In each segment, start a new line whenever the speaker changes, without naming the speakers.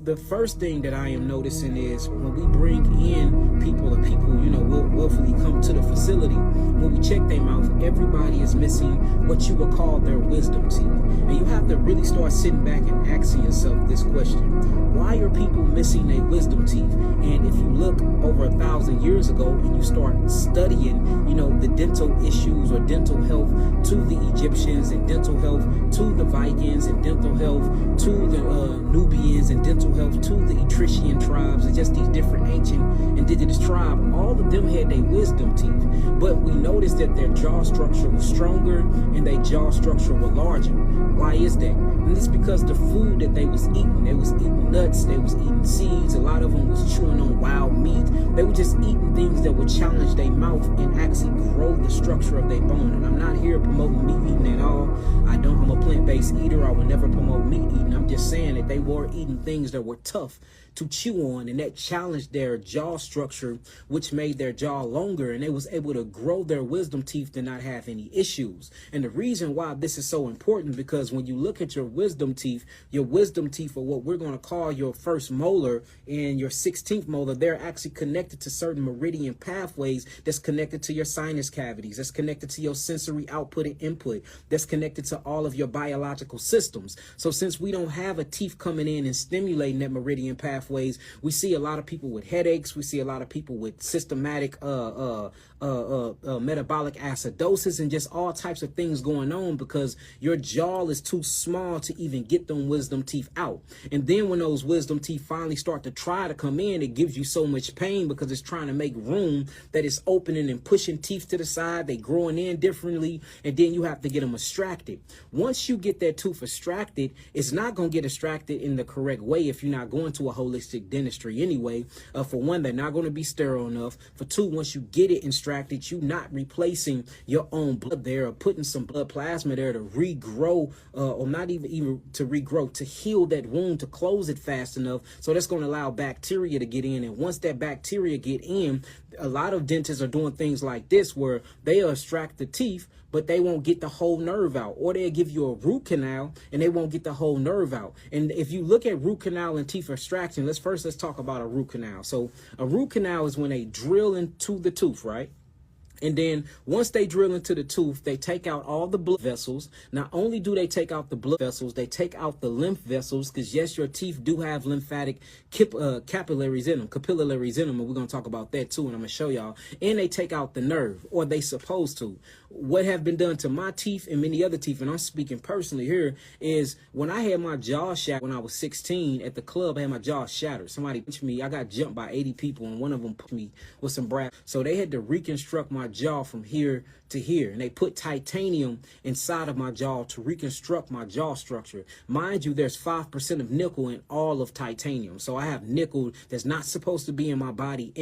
The first thing that I am noticing is when we bring in people, or people, will willfully come to the facility, when we check their mouth, everybody is missing what you would call their wisdom teeth. And you have to really start sitting back and asking yourself this question: why are people missing their wisdom teeth? And if you look over 1,000 years ago and you start studying, the dental issues or dental health to the Egyptians, and dental health to the Vikings, and dental health to the Nubians, and dental health to the Etruscan tribes, and just these different ancient indigenous tribes, all of them had their wisdom teeth. But we noticed that their jaw structure was stronger and their jaw structure was larger. Why is that? And it's because the food that they was eating nuts, they was eating seeds, a lot of them was chewing on wild meat. They were just eating things that would challenge their mouth and actually grow the structure of their bone. And I'm not here promoting meat eating at all. I'm a plant-based eater. I would never promote meat eating. I'm just saying that they were eating things that were tough to chew on, and that challenged their jaw structure, which made their jaw longer, and they was able to grow their wisdom teeth to not have any issues. And the reason why this is so important, because when you look at your wisdom teeth are what we're going to call your first molar and your 16th molar. They're actually connected to certain meridian pathways that's connected to your sinus cavities, that's connected to your sensory output and input, that's connected to all of your biological systems. So since we don't have a teeth coming in and stimulating that meridian pathways, we see a lot of people with headaches. We see a lot of people with systematic metabolic acidosis, and just all types of things going on because your jaw is too small to even get them wisdom teeth out. And then when those wisdom teeth finally start to try to come in, it gives you so much pain because it's trying to make room, that it's opening and pushing teeth to the side. They growing in differently, and then you have to get them extracted. Once you get that tooth extracted, it's not going to get extracted in the correct way if you're not going to a holistic dentistry anyway. For one, they're not going to be sterile enough. For two, once you get it extracted, you're not replacing your own blood there or putting some blood plasma there to regrow, or not even to regrow, to heal that wound, to close it fast enough. So that's going to allow bacteria to get in. And once that bacteria get in, a lot of dentists are doing things like this, where they'll extract the teeth, but they won't get the whole nerve out, or they'll give you a root canal and they won't get the whole nerve out. And if you look at root canal and teeth extraction, let's talk about a root canal. So a root canal is when they drill into the tooth, right? And then once they drill into the tooth, they take out all the blood vessels. Not only do they take out the blood vessels, they take out the lymph vessels, because yes, your teeth do have lymphatic capillaries in them, and we're going to talk about that too, and I'm going to show y'all. And they take out the nerve, or they supposed to. What have been done to my teeth and many other teeth, and I'm speaking personally here, is when I had my jaw shattered when I was 16 at the club, I had my jaw shattered. Somebody punched me. I got jumped by 80 people, and one of them punched me with some brass. So they had to reconstruct my jaw from here to here, and they put titanium inside of my jaw to reconstruct my jaw structure. Mind you, there's 5% of nickel in all of titanium, so I have nickel that's not supposed to be in my body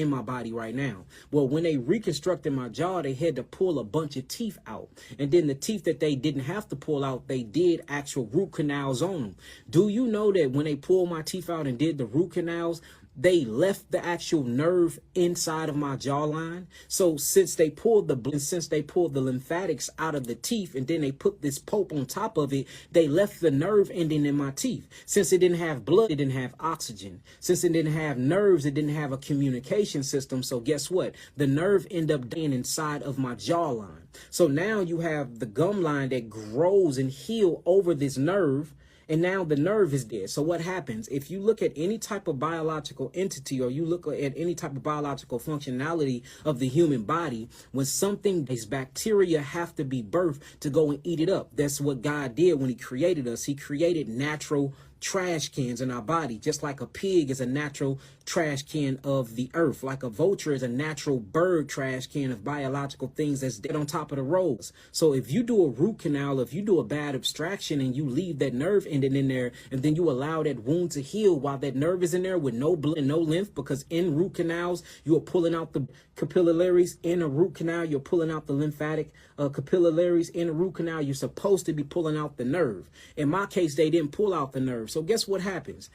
right now. Well, when they reconstructed my jaw, they had to pull a bunch of teeth out, and then the teeth that they didn't have to pull out, they did actual root canals on them. Do you know that when they pulled my teeth out and did the root canals, they left the actual nerve inside of my jawline? So since they pulled the lymphatics out of the teeth, and then they put this pulp on top of it, they left the nerve ending in my teeth. Since it didn't have blood, it didn't have oxygen. Since it didn't have nerves, it didn't have a communication system. So guess what? The nerve ended up dying inside of my jawline. So now you have the gum line that grows and heals over this nerve, and now the nerve is dead. So what happens if you look at any type of biological entity, or you look at any type of biological functionality of the human body? When something, these bacteria have to be birthed to go and eat it up. That's what God did when he created us. He created natural trash cans in our body, just like a pig is a natural trash can of the earth, like a vulture is a natural bird trash can of biological things that's dead on top of the rows. So if you do a root canal, if you do a bad abstraction and you leave that nerve ending in there, and then you allow that wound to heal while that nerve is in there with no blood and no lymph, because in root canals you are pulling out the capillaries. In a root canal you're pulling out the lymphatic capillaries. In a root canal you're supposed to be pulling out the nerve. In my case, they didn't pull out the nerve. So guess what happens?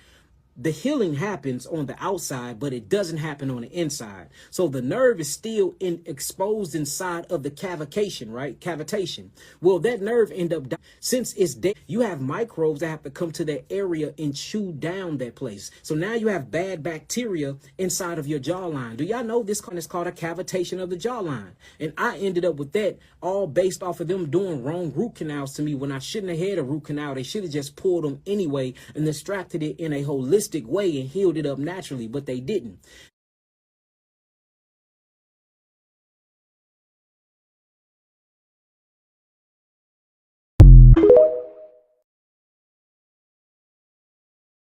the healing happens on the outside, but it doesn't happen on the inside. So the nerve is still exposed inside of the cavitation, right? Cavitation. Well, that nerve end up dying. Since it's dead, you have microbes that have to come to that area and chew down that place. So now you have bad bacteria inside of your jawline. Do y'all know this is called a cavitation of the jawline? And I ended up with that all based off of them doing wrong root canals to me when I shouldn't have had a root canal. They should have just pulled them anyway and extracted it in a holistic way and healed it up naturally, but they didn't.